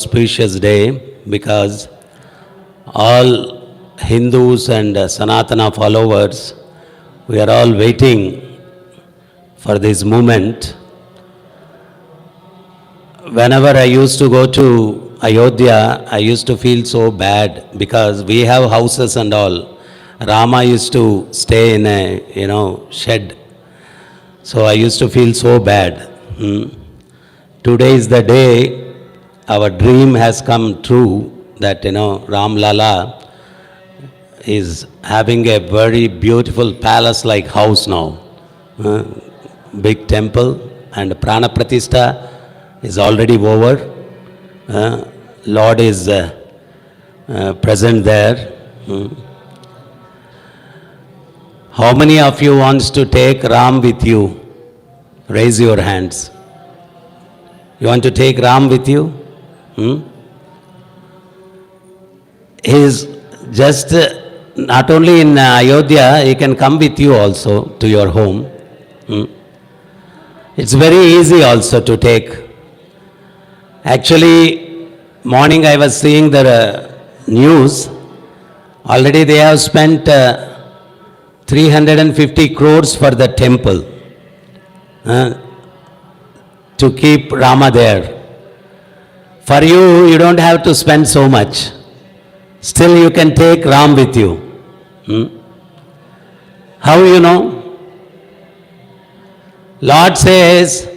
Auspicious day because all Hindus and Sanatana followers, we are all waiting for this moment. Whenever I used to go to Ayodhya, I used to feel so bad because we have houses and all. Rama used to stay in a, shed. So I used to feel so bad. Today is the day our dream has come true that, Ram Lala is having a very beautiful palace-like house now. Big temple and Prana Pratishta is already over. Lord is present there. How many of you wants to take Ram with you? Raise your hands. You want to take Ram with you? He is just not only in Ayodhya, he can come with you also to your home. It's very easy also to take. Actually, morning I was seeing the news. Already they have spent 350 crores for the temple to keep Rama there. For you, you don't have to spend so much. Still you can take Ram with you. How you know? Lord says,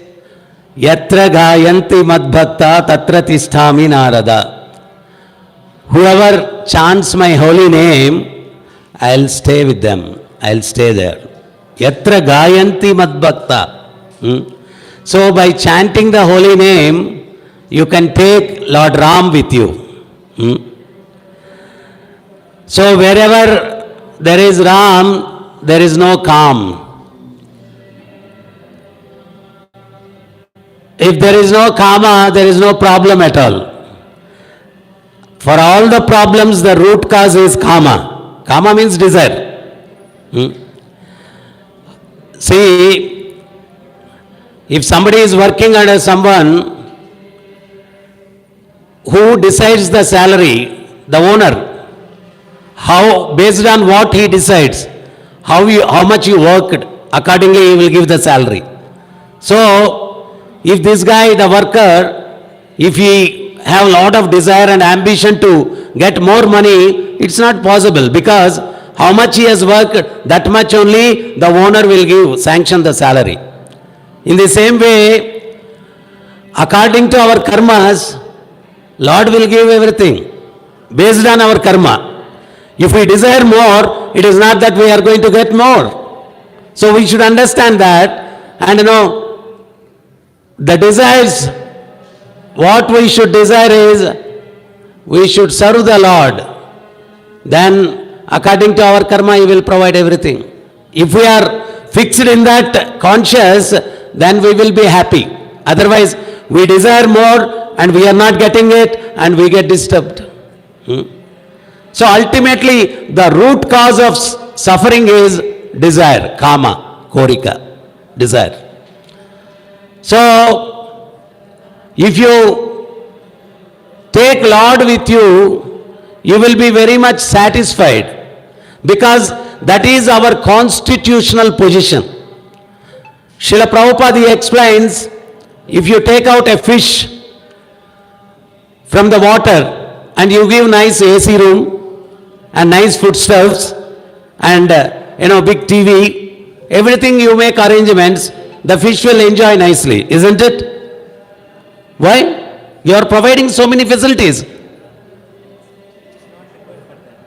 Yatra gayanti madbhakta tatra tisthami narada. Whoever chants my holy name, I'll stay with them. I'll stay there. Yatra gayanti madbhakta. So by chanting the holy name, you can take Lord Ram with you. So wherever there is Ram, there is no calm. If there is no karma, there is no problem at all. For all the problems, the root cause is karma. Karma means desire. See, if somebody is working under someone who decides the salary, the owner, how, based on what he decides, how much you worked, accordingly he will give the salary. So, if this guy, the worker, if he have a lot of desire and ambition to get more money, it's not possible because how much he has worked, that much only the owner will give, sanction the salary. In the same way, according to our karmas, Lord will give everything based on our karma. If we desire more, it is not that we are going to get more. So we should understand that, and the desires, what we should desire is, we should serve the Lord. Then, according to our karma, He will provide everything. If we are fixed in that conscious, then we will be happy. Otherwise, we desire more and we are not getting it and we get disturbed. So ultimately, the root cause of suffering is desire, kama, korika, desire. So, if you take Lord with you, you will be very much satisfied because that is our constitutional position. Srila Prabhupada explains, if you take out a fish from the water and you give nice AC room and nice foodstuffs and big TV, everything you make arrangements, the fish will enjoy nicely, isn't it? Why? You are providing so many facilities.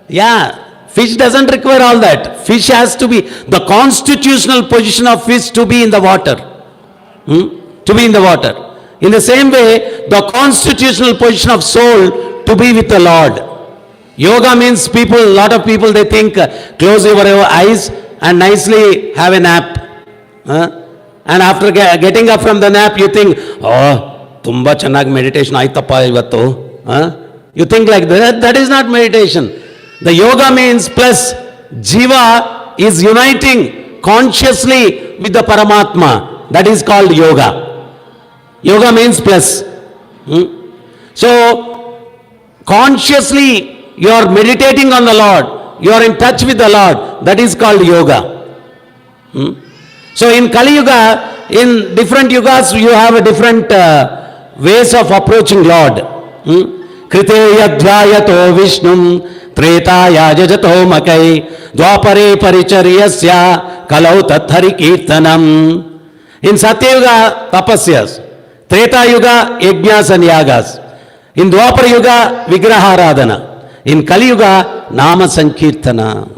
Yeah, fish doesn't require all that. Fish has to be, the constitutional position of fish to be in the water. To be in the water. In the same way, the constitutional position of soul to be with the Lord. Yoga means people, a lot of people, they think, close your eyes and nicely have a nap. And after getting up from the nap, you think, oh, tumba chanag meditation aitappa ivattu. You think like that. That is not meditation. The yoga means plus jiva is uniting consciously with the Paramatma. That is called yoga. Yoga means plus. So, consciously you are meditating on the Lord, you are in touch with the Lord, that is called yoga. So in Kali Yuga, in different yugas, you have a different ways of approaching Lord. Kriteya dhyayato vishnum tretaya jajato makai dwapare paricharyasya kalau tathari kirtanam. In Sathya Yuga, tapasyas. Treta Yuga, yajnas and yagas. In Dwapara Yuga, vigraha aradhana. In Kali Yuga, nama sankirtana.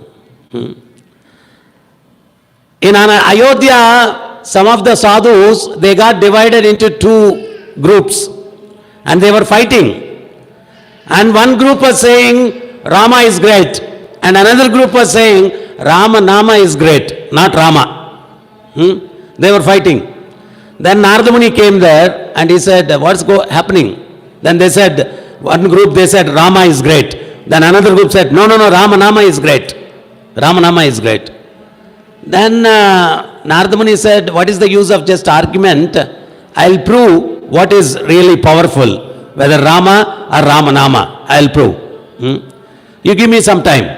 In Ayodhya, some of the sadhus, they got divided into two groups and they were fighting. And one group was saying Rama is great and another group was saying Rama Nama is great, not Rama. They were fighting. Then Narada Muni came there and he said, what's happening? Then they said, one group they said Rama is great. Then another group said, no, Rama Nama is great. Rama Nama is great. Then Narada Muni said, what is the use of just argument? I'll prove what is really powerful, whether Rama or Rama Nama. I'll prove. You give me some time.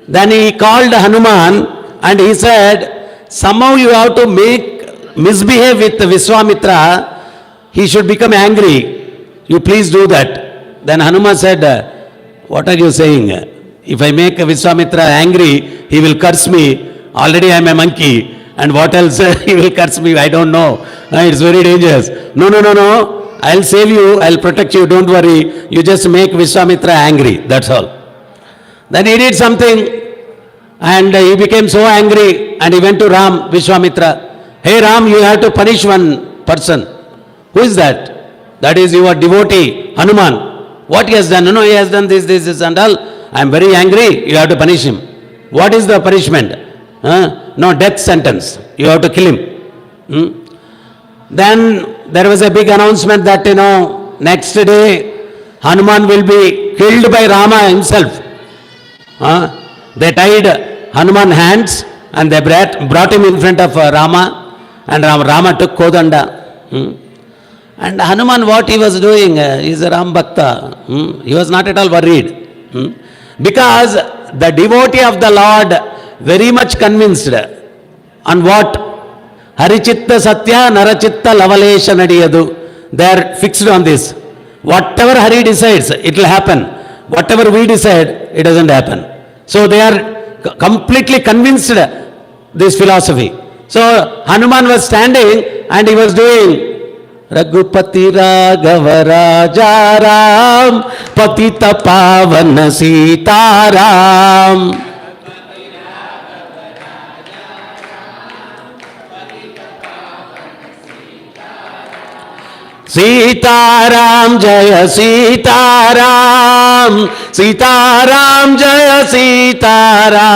Then he called Hanuman and he said, somehow you have to misbehave with Vishwamitra. He should become angry. You please do that. Then Hanuman said, what are you saying? If I make Vishwamitra angry, he will curse me. Already I am a monkey, and what else he will curse me, I don't know. It's very dangerous. No. I'll save you, I'll protect you, don't worry. You just make Vishwamitra angry, that's all. Then he did something, and he became so angry, and he went to Ram, Vishwamitra. Hey Ram, you have to punish one person. Who is that? That is your devotee, Hanuman. What he has done? No, he has done this and all. I am very angry, you have to punish him. What is the punishment? No, death sentence. You have to kill him. Then there was a big announcement that, next day Hanuman will be killed by Rama himself. They tied Hanuman hands and they brought him in front of Rama, and Rama took Kodanda. And Hanuman, what he was doing, is a Ram Bhakta. He was not at all worried. Because the devotee of the Lord very much convinced on what? Harichitta Sathya Narachitta Lavalesha Nadiyadu. They are fixed on this. Whatever Hari decides, it will happen. Whatever we decide, it doesn't happen. So they are completely convinced this philosophy. So Hanuman was standing and he was doing Raghupati Raghava Raja Ram Patita Pavana Sita Ram. Sitaram Jaya Sitaram, Sitaram Jaya Sitaram.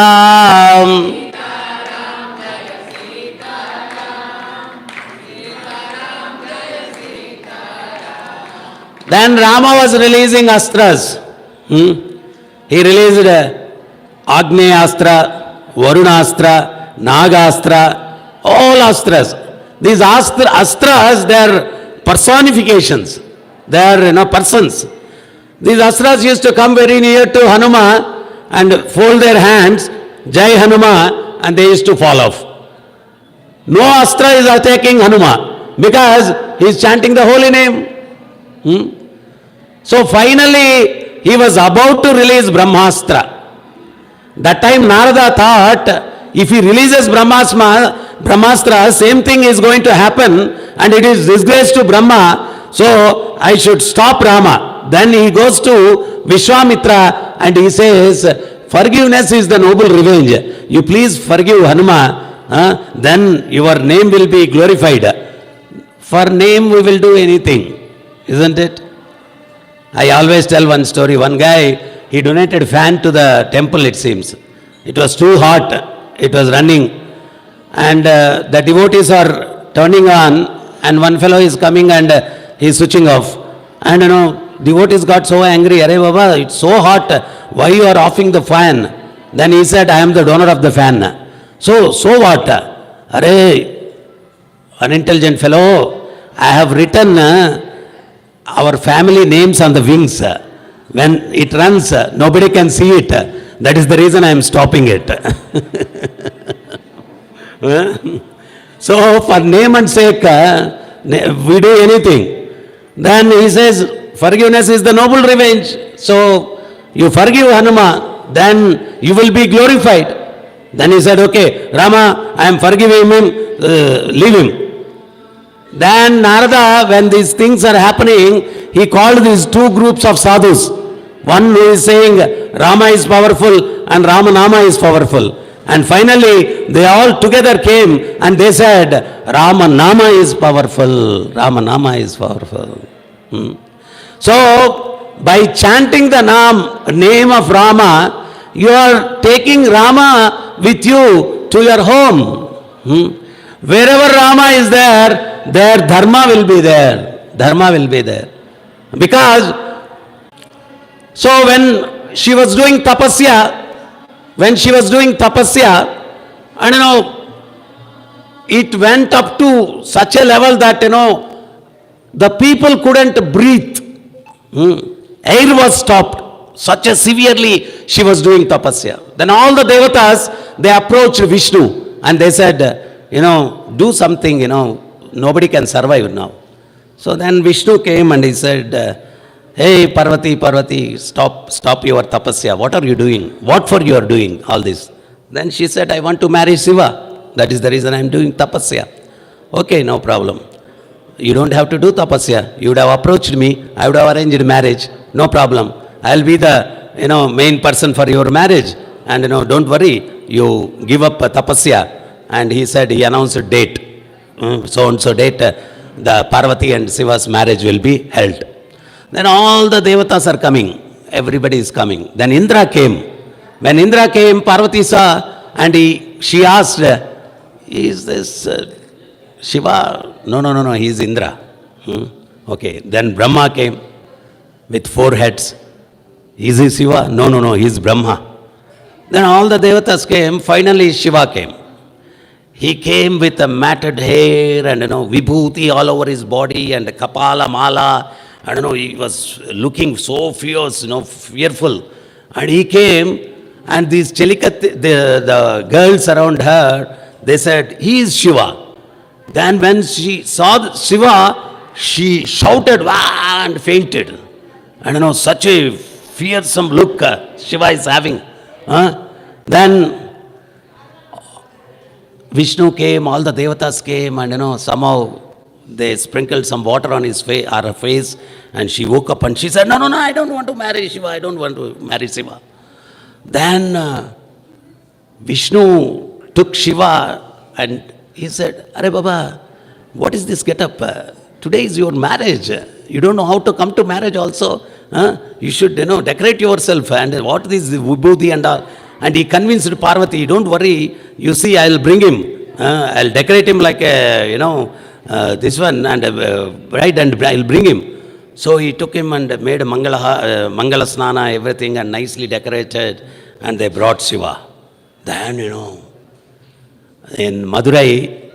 Then Rama was releasing astras. He released Agneastra, Varunastra, Nagastra, all astras. These astras, they are personifications. They are persons. These astras used to come very near to Hanuma and fold their hands, Jai Hanuma, and they used to fall off. No astra is attacking Hanuma because he is chanting the holy name. So finally, he was about to release Brahmastra. That time Narada thought, if he releases Brahmastra, same thing is going to happen and it is disgrace to Brahma, so I should stop Rama. Then he goes to Vishwamitra and he says, forgiveness is the noble revenge. You please forgive Hanuma, then your name will be glorified. For name we will do anything, isn't it? I always tell one story. One guy, he donated fan to the temple, it seems. It was too hot. It was running. And the devotees are turning on and one fellow is coming and he is switching off. And devotees got so angry. Arey Baba, it's so hot. Why you are offing the fan? Then he said, I am the donor of the fan. So what? Arey, unintelligent fellow, I have written our family names on the wings. When it runs, nobody can see it. That is the reason I am stopping it. So for name and sake, we do anything. Then he says, forgiveness is the noble revenge. So you forgive Hanuma, then you will be glorified. Then he said, okay, Rama, I am forgiving him, leave him. Then Narada, when these things are happening, he called these two groups of sadhus. One who is saying Rama is powerful and Ramanama is powerful. And finally, they all together came and they said, Ramanama is powerful. Ramanama is powerful. So, by chanting the name of Rama, you are taking Rama with you to your home. Wherever Rama is there, Dharma will be there. Dharma will be there. Because, so when she was doing tapasya, and it went up to such a level that, the people couldn't breathe. Air was stopped. Such a severely she was doing tapasya. Then all the devatas, they approached Vishnu and they said, do something, nobody can survive now. So then Vishnu came and he said, hey Parvati, stop your tapasya. What are you doing? What for you are doing all this? Then she said, I want to marry Shiva. That is the reason I am doing tapasya. Okay, no problem. You don't have to do tapasya. You would have approached me. I would have arranged marriage. No problem. I will be the main person for your marriage. And don't worry. You give up tapasya. And he said, he announced a date. So and so date, the Parvati and Shiva's marriage will be held. Then all the devatas are coming. Everybody is coming. Then Indra came. When Indra came, Parvati saw and she asked, is this Shiva? No, he is Indra. Okay. Then Brahma came with 4 heads. Is he Shiva? No, he is Brahma. Then all the devatas came. Finally Shiva came. He came with a matted hair and vibhuti all over his body and a kapala mala. I don't know, he was looking so fierce, fearful. And he came, and these the girls around her, they said, he is Shiva. Then when she saw Shiva, she shouted, "Wah!" and fainted. And such a fearsome look Shiva is having. Then Vishnu came, all the devatas came, and somehow they sprinkled some water on her face, and she woke up and she said, no, I don't want to marry Shiva, I don't want to marry Shiva. Then Vishnu took Shiva and he said, Arey Baba, what is this get-up? Today is your marriage. You don't know how to come to marriage also. You should, decorate yourself. And what is vibhuti and all. And he convinced Parvati, don't worry, you see, I'll bring him. I'll decorate him like this one and bride, and I'll bring him. So he took him and made a Mangala Snana, everything, and nicely decorated, and they brought Shiva. Then, in Madurai,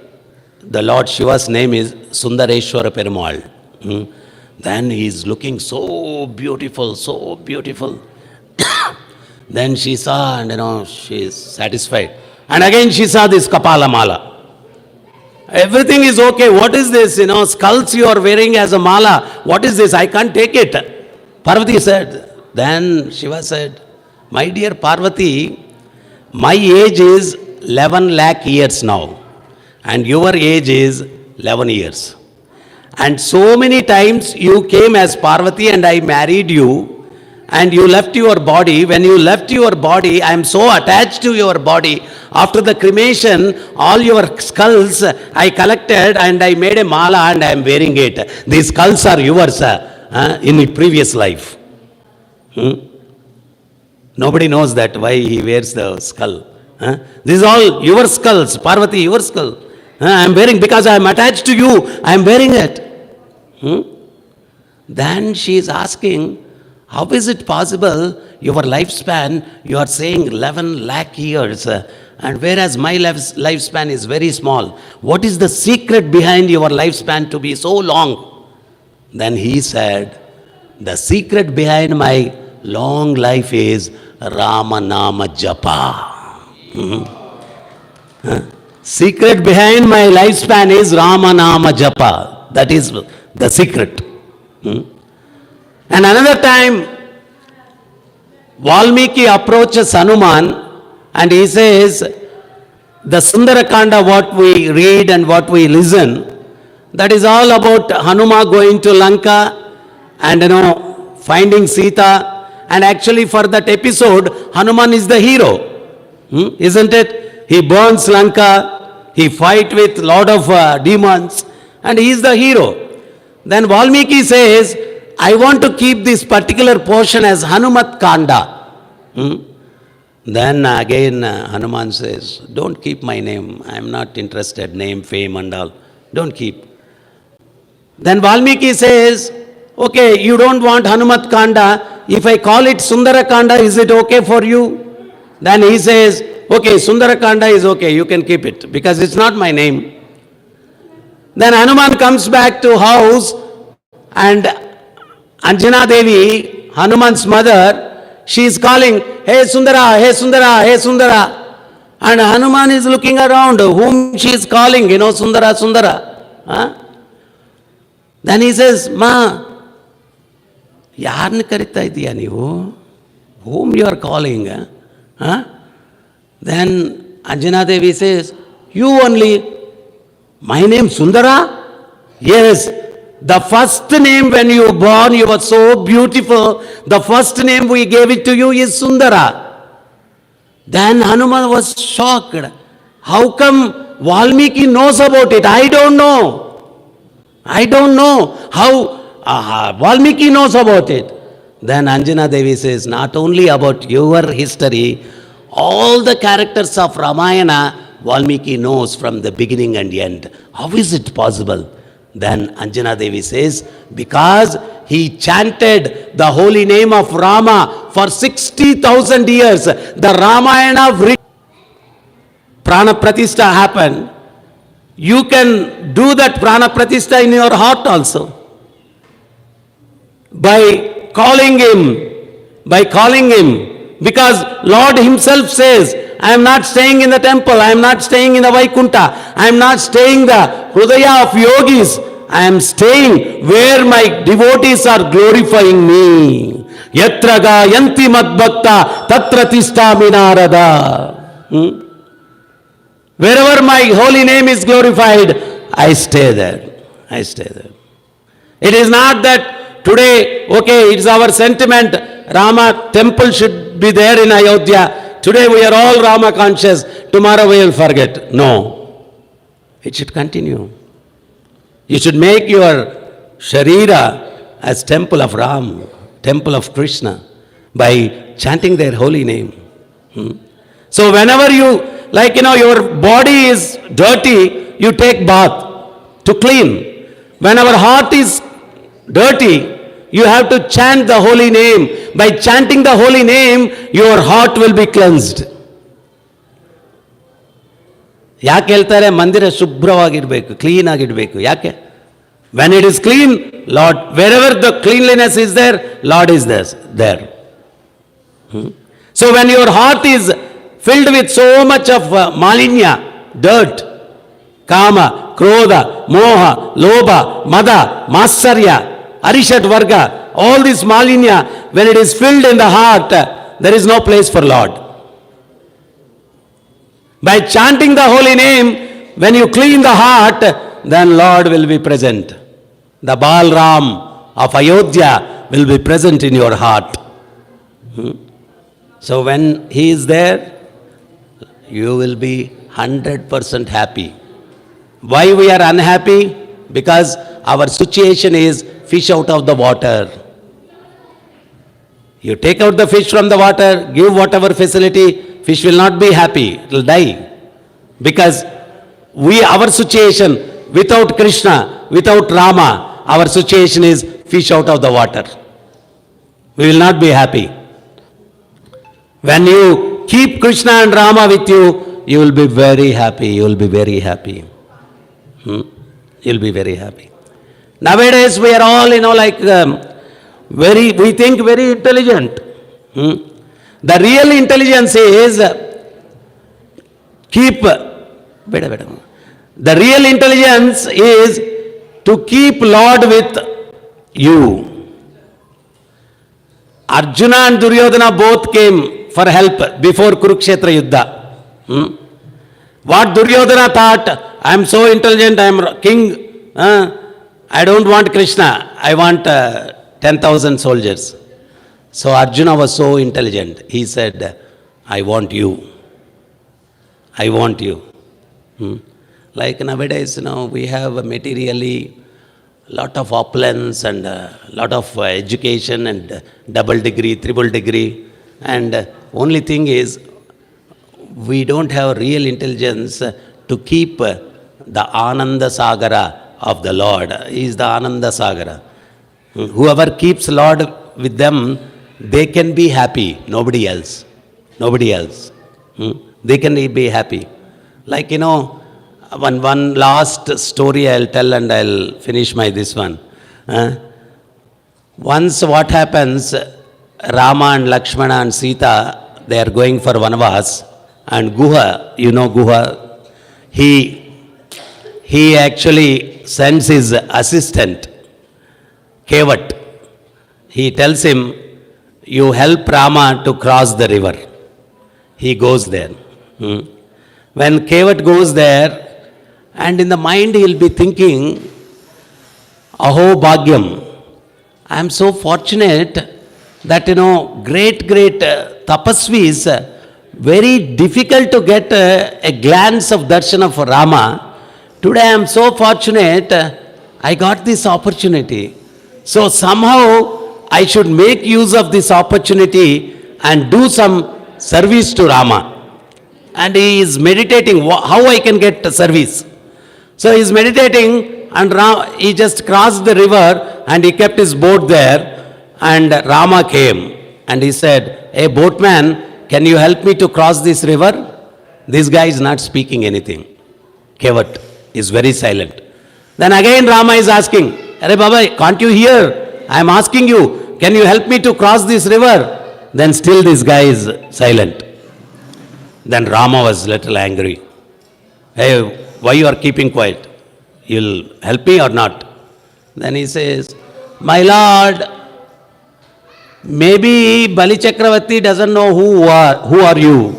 the Lord Shiva's name is Sundareshwara Perumal. Then he is looking so beautiful, so beautiful. Then she saw, and she is satisfied. And again she saw this Kapala Mala. Everything is okay. What is this? Skulls you are wearing as a mala. What is this? I can't take it. Parvati said. Then Shiva said, my dear Parvati, my age is 11 lakh years now. And your age is 11 years. And so many times you came as Parvati and I married you. And you left your body. When you left your body, I am so attached to your body. After the cremation, all your skulls I collected and I made a mala and I am wearing it. These skulls are yours in the previous life. Nobody knows that why he wears the skull. This is all your skulls, Parvati, your skull. I am wearing because I am attached to you. I am wearing it. Then she is asking, how is it possible your lifespan, you are saying 11 lakh years, and whereas my lifespan is very small. What is the secret behind your lifespan to be so long? Then he said, the secret behind my long life is Rama Nama Japa. Secret behind my lifespan is Rama Nama Japa. That is the secret. And another time, Valmiki approaches Hanuman and he says, the Sundarakanda, what we read and what we listen, that is all about Hanuma going to Lanka and finding Sita. And actually for that episode, Hanuman is the hero. Isn't it? He burns Lanka, he fights with lot of demons, and he is the hero. Then Valmiki says, I want to keep this particular portion as Hanumat Kanda. Then again Hanuman says, don't keep my name. I am not interested. Name, fame and all. Don't keep. Then Valmiki says, okay, you don't want Hanumat Kanda. If I call it Sundara Kanda, is it okay for you? Then he says, okay, Sundara Kanda is okay. You can keep it because it's not my name. Then Hanuman comes back to house and Anjana Devi, Hanuman's mother, she is calling, hey Sundara, hey Sundara, hey Sundara. And Hanuman is looking around, whom she is calling, Sundara, Sundara. Then he says, Ma, yarn karita idya neevu? Whom you are calling? Then Anjana Devi says, you only, my name Sundara? Yes. The first name when you were born, you were so beautiful. The first name we gave it to you is Sundara. Then Hanuman was shocked. How come Valmiki knows about it? I don't know. I don't know how Valmiki knows about it. Then Anjana Devi says, not only about your history, all the characters of Ramayana, Valmiki knows from the beginning and end. How is it possible? Then Anjana Devi says, because he chanted the holy name of Rama for 60,000 years. The Ramayana Prana Pratishtha happened. You can do that Prana Pratishtha in your heart also. By calling him. Because Lord himself says, I am not staying in the temple, I am not staying in the Vaikunta, I am not staying the Hridaya of yogis, I am staying where my devotees are glorifying me. Yatra gayanti madbhakta tatra tishtami narada. Wherever my holy name is glorified, I stay there. I stay there. It is not that today, okay, it's our sentiment, Rama temple should be there in Ayodhya. Today we are all Rama conscious, tomorrow we will forget. No. It should continue. You should make your Sharira as temple of Ram, temple of Krishna, by chanting their holy name. So whenever you, your body is dirty, you take bath to clean. When our heart is dirty, you have to chant the holy name. By chanting the holy name, your heart will be cleansed. ಯಾಕೆ ಹೇಳ್ತಾರೆ ಮಂದಿರ ಶುಭ್ರವಾಗಿರಬೇಕು, clean ಆಗಿರಬೇಕು? ಯಾಕೆ? When it is clean, Lord, wherever the cleanliness is there, Lord is there. So when your heart is filled with so much of malinya, dirt, kama, krodha, moha, lobha, mada, matsarya, arishat varga, all this malinya, when it is filled in the heart, there is no place for Lord. By chanting the holy name, when you clean the heart, then Lord will be present. The Balram of Ayodhya will be present in your heart. So when he is there, you will be 100% happy. Why we are unhappy? Because our situation is fish out of the water. You take out the fish from the water, give whatever facility, fish will not be happy, it will die. Because our situation without Krishna, without Rama, our situation is fish out of the water. We will not be happy. When you keep Krishna and Rama with you, you will be very happy. You will be very happy. You will be very happy. Nowadays we are all, we think very intelligent. The real intelligence is the real intelligence is to keep Lord with you. Arjuna and Duryodhana both came for help before Kurukshetra Yuddha. What Duryodhana thought, I am so intelligent, I am king, I don't want Krishna, I want 10,000 soldiers. So Arjuna was so intelligent, he said, I want you. I want you. Like nowadays, we have materially lot of opulence and lot of education and double degree, triple degree, and only thing is we don't have real intelligence to keep the Ananda Sagara of the Lord. He is the Ananda Sagara. Whoever keeps Lord with them, they can be happy, nobody else. Nobody else. They can be happy. Like, one last story I'll tell and I'll finish this one. Once what happens, Rama and Lakshmana and Sita, they are going for Vanavas, and Guha, Guha, he actually sends his assistant, Kevat. He tells him, you help Rama to cross the river. He goes there. When Kevat goes there, and in the mind he'll be thinking, Aho Bhagyam, I am so fortunate that, great tapasvis, very difficult to get a glance of darshan of Rama. Today I am so fortunate, I got this opportunity. So somehow I should make use of this opportunity and do some service to Rama. And he is meditating, how I can get service. So he is meditating, and he just crossed the river and he kept his boat there, and Rama came and he said, hey boatman, can you help me to cross this river? This guy is not speaking anything. Kevat is very silent. Then again Rama is asking, Arey Baba, can't you hear? I am asking you, can you help me to cross this river? Then still this guy is silent. Then Rama was little angry. Hey, why you are keeping quiet? You'll help me or not? Then he says, my lord, maybe Bali Chakravarti doesn't know who are you.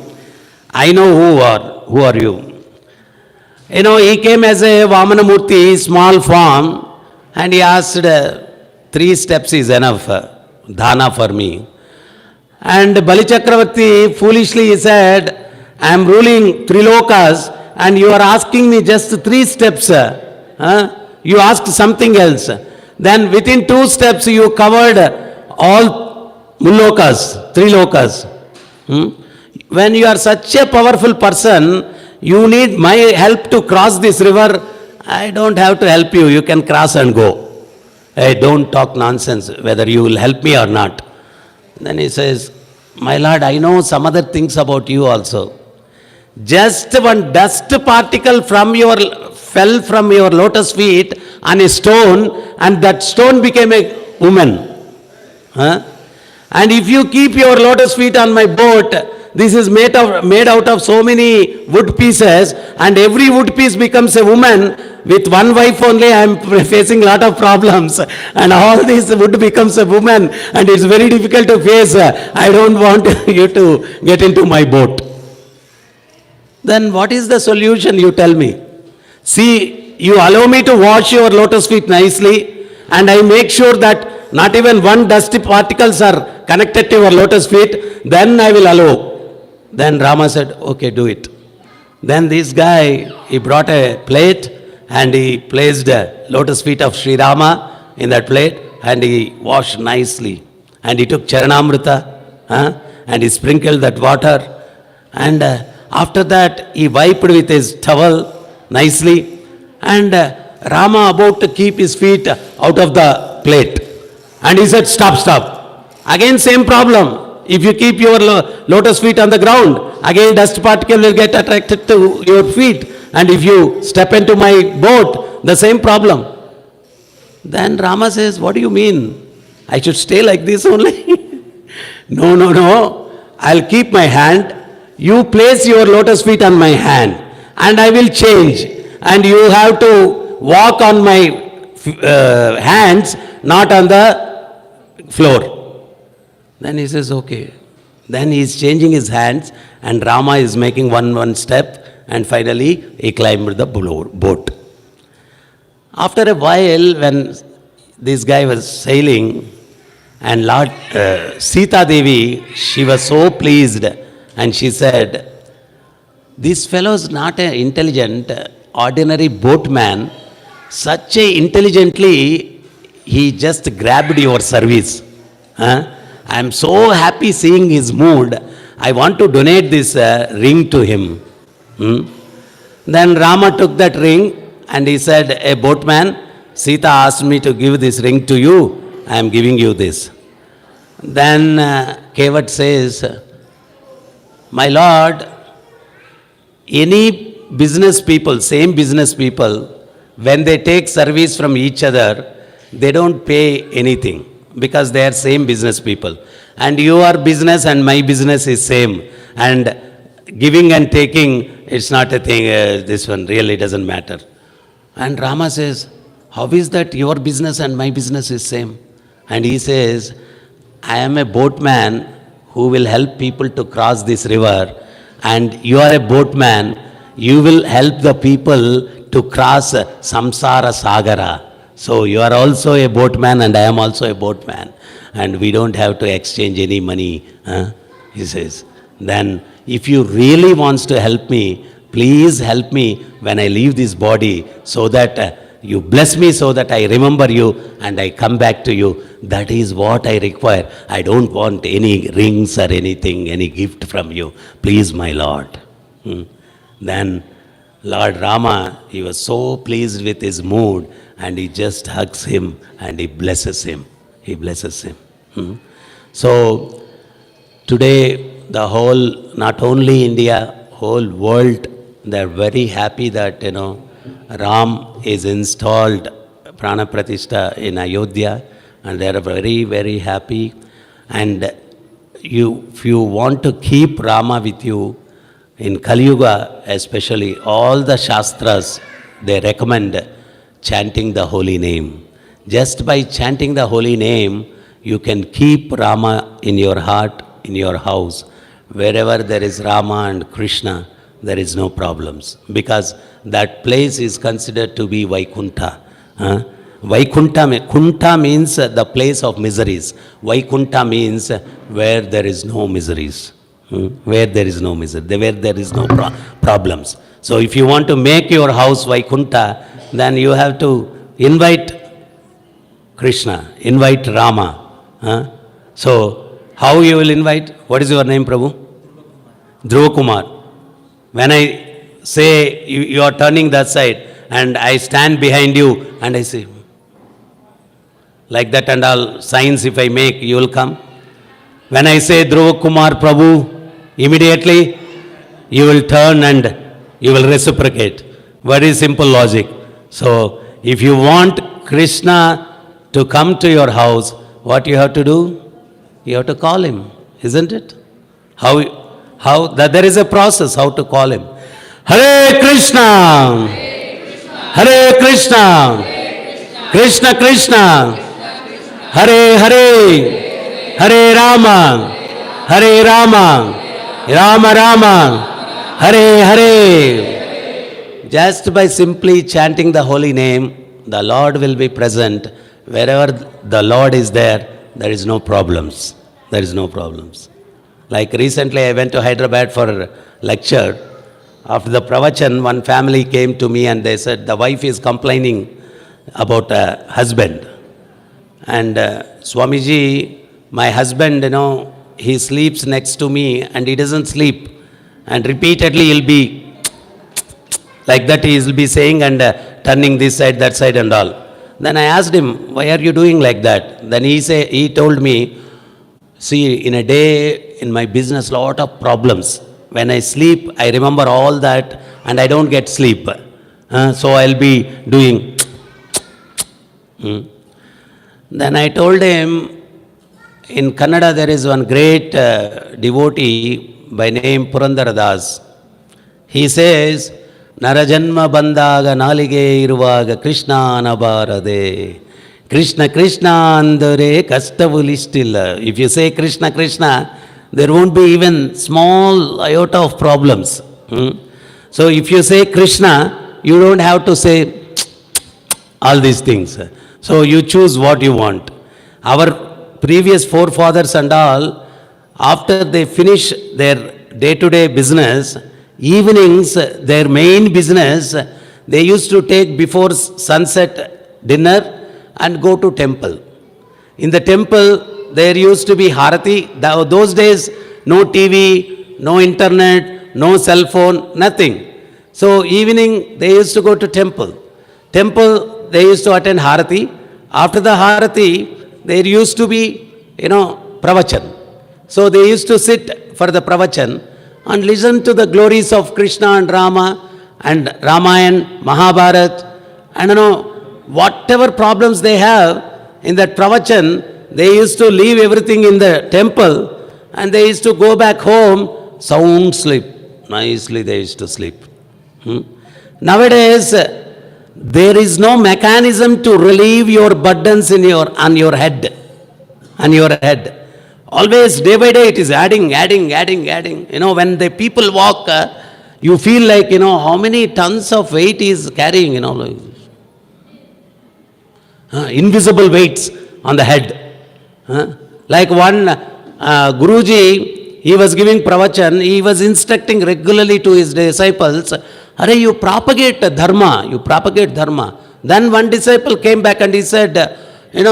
I know who are you. He came as a Vamanamurti, small form, and he asked, 3 steps is enough, dhana for me. And Bali Chakravarti foolishly said, I am ruling 3 lokas and you are asking me just 3 steps. You asked something else. Then within 2 steps you covered all mullokas, 3 lokas. When you are such a powerful person, you need my help to cross this river. I don't have to help you. You can cross and go. Hey, don't talk nonsense whether you will help me or not. Then he says, my lord, I know some other things about you also. Just one dust particle fell from your lotus feet on a stone, and that stone became a woman. And if you keep your lotus feet on my boat, this is made out of so many wood pieces, and every wood piece becomes a woman. With one wife only, I am facing a lot of problems, and all this wood becomes a woman, and it's very difficult to face. I don't want you to get into my boat. Then what is the solution, you tell me? See, you allow me to wash your lotus feet nicely, and I make sure that not even one dusty particles are connected to your lotus feet, then I will allow. Then Rama said, okay, do it. Then this guy, he brought a plate and he placed the lotus feet of Sri Rama in that plate and he washed nicely. And he took Charanamrita and he sprinkled that water. And after that, he wiped with his towel nicely. And Rama about to keep his feet out of the plate. And he said, stop. Again same problem. If you keep your lotus feet on the ground, again dust particle will get attracted to your feet. And if you step into my boat, the same problem. Then Rama says, what do you mean? I should stay like this only? No, no, no. I'll keep my hand. You place your lotus feet on my hand and I will change. And you have to walk on my hands, not on the floor. Then he says, okay. Then he is changing his hands and Rama is making one step and finally he climbed the boat. After a while, when this guy was sailing, and Lord Sita Devi, she was so pleased and she said, this fellow is not an intelligent, ordinary boatman. Such a intelligently, he just grabbed your service. I am so happy seeing his mood. I want to donate this ring to him. Then Rama took that ring and he said, a boatman, Sita asked me to give this ring to you. I am giving you this. Then Kevat says, my lord, any business people, same business people, when they take service from each other, they don't pay anything because they are same business people. And your business and my business is same. And giving and taking, it's not a thing, this one really doesn't matter. And Rama says, how is that your business and my business is same? And he says, I am a boatman who will help people to cross this river, and you are a boatman, you will help the people to cross samsara sagara. So you are also a boatman and I am also a boatman, and we don't have to exchange any money, he says. Then if you really wants to help me, please help me when I leave this body, so that you bless me, so that I remember you and I come back to you. That is what I require. I don't want any rings or anything, any gift from you. Please, my Lord. Then Lord Rama, he was so pleased with his mood and he just hugs him and he blesses him. He blesses him. So today the whole, not only India, whole world, they're very happy that, Ram is installed Prana Pratishtha in Ayodhya, and they are very, very happy. And if you want to keep Rama with you, in Kali Yuga especially, all the Shastras, they recommend chanting the holy name. Just by chanting the holy name, you can keep Rama in your heart, in your house. Wherever there is Rama and Krishna, there is no problems, because that place is considered to be Vaikuntha. Kunta means the place of miseries. Vaikuntha means where there is no miseries. Where there is no misery, where there is no problems. So if you want to make your house Vaikuntha, then you have to invite Krishna, invite Rama. So how you will invite? What is your name, Prabhu? Dhruva Kumar. When I say you are turning that side and I stand behind you and I say, like that and all signs if I make, you will come. When I say Dhruva Kumar Prabhu, immediately you will turn and you will reciprocate. Very simple logic. So if you want Krishna to come to your house, what you have to do? You have to call him, isn't it? How that there is a process how to call him. Hare Krishna, Hare Krishna, Krishna Krishna, Hare Hare, Hare Rama, Hare Rama, Rama Rama, Hare Hare. Just by simply chanting the holy name, the Lord will be present. Wherever the Lord is there, there is no problems. There is no problems. Like recently I went to Hyderabad for a lecture. After the pravachan, one family came to me and they said the wife is complaining about a husband. And Swamiji, my husband, he sleeps next to me and he doesn't sleep. And repeatedly he'll be like that, he will be saying and turning this side, that side and all. Then I asked him, why are you doing like that? Then he told me, see, in a day, in my business, lot of problems. When I sleep, I remember all that and I don't get sleep. So I'll be doing. Then I told him, in Kannada there is one great devotee by name Purandara Das. He says, Narajanma bandaga nalige iruvaga Krishna anabarade. Krishna Krishna andare kastavulistilla. If you say Krishna Krishna, there won't be even small iota of problems. So if you say Krishna, you don't have to say all these things. So you choose what you want. Our previous forefathers and all, after they finish their day-to-day business, evenings, their main business, they used to take before sunset dinner and go to temple. In the temple, there used to be Harati. Those days, no TV, no internet, no cell phone, nothing. So evening, they used to go to temple. Temple, they used to attend Harati. After the Harati, there used to be, pravachan. So they used to sit for the pravachan and listen to the glories of Krishna and Rama and Ramayana, Mahabharata, and whatever problems they have in that pravachan, they used to leave everything in the temple and they used to go back home, sound sleep. Nicely they used to sleep. Nowadays, there is no mechanism to relieve your burdens on your head. Always, day by day, it is adding. When the people walk, you feel like, how many tons of weight is carrying, invisible weights on the head. Like one Guruji, he was giving pravachan, he was instructing regularly to his disciples, Hare, you propagate dharma. Then one disciple came back and he said,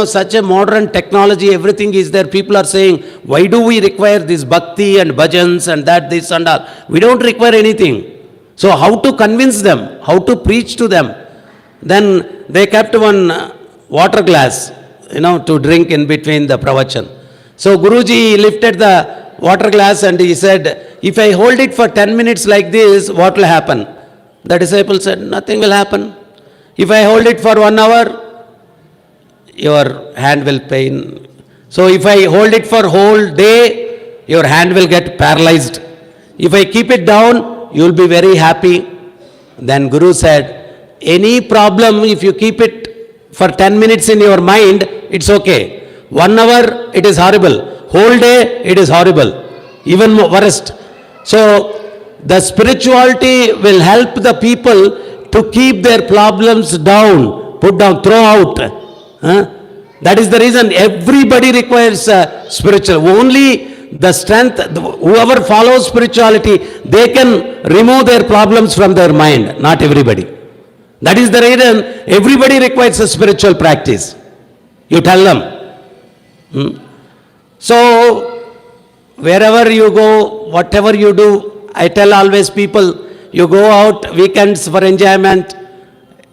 such a modern technology, everything is there. People are saying, why do we require this bhakti and bhajans and that, this and all? We don't require anything. So how to convince them? How to preach to them? Then they kept one water glass, to drink in between the pravachan. So Guruji lifted the water glass and he said, if I hold it for 10 minutes like this, what will happen? The disciple said, nothing will happen. If I hold it for 1 hour, your hand will pain. So if I hold it for whole day, your hand will get paralyzed. If I keep it down, you will be very happy. Then Guru said, any problem, if you keep it for 10 minutes in your mind, it's okay. 1 hour, it is horrible. Whole day, it is horrible. Even worst. So the spirituality will help the people to keep their problems down, put down, throw out. That is the reason everybody requires spiritual. Only the strength, whoever follows spirituality, they can remove their problems from their mind, not everybody. That is the reason everybody requires a spiritual practice. You tell them. So, wherever you go, whatever you do, I tell always people, you go out weekends for enjoyment.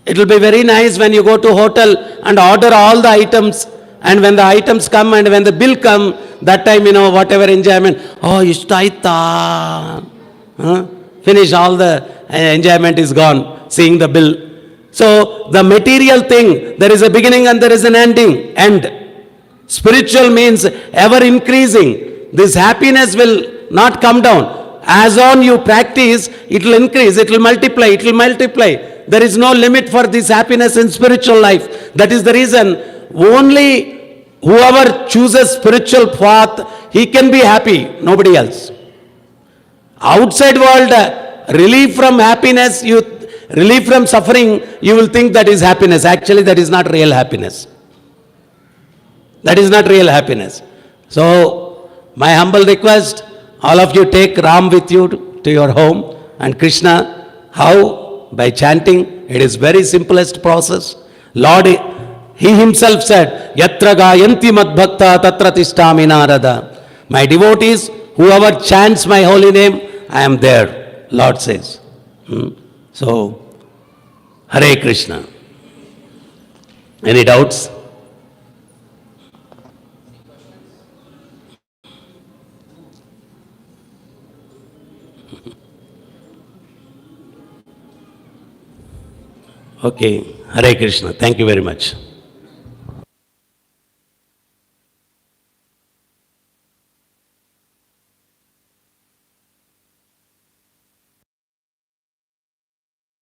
It will be very nice when you go to hotel and order all the items, and when the items come and when the bill come, that time, whatever enjoyment, ishtaita. Finish, all the enjoyment is gone, seeing the bill. So, the material thing, there is a beginning and there is an ending. End. Spiritual means ever increasing. This happiness will not come down. As on you practice, it will increase, it will multiply. There is no limit for this happiness in spiritual life. That is the reason only whoever chooses spiritual path, he can be happy, nobody else. Outside world, relief from happiness, relief from suffering, you will think that is happiness. Actually, that is not real happiness. So, my humble request, all of you take Ram with you to your home and Krishna. How? By chanting. It is very simplest process. Lord, He Himself said, Yatra gayanti mad bhakta tatra tishtami narada. My devotees, whoever chants my holy name, I am there, Lord says. So, Hare Krishna. Any doubts? Okay, Hare Krishna. Thank you very much.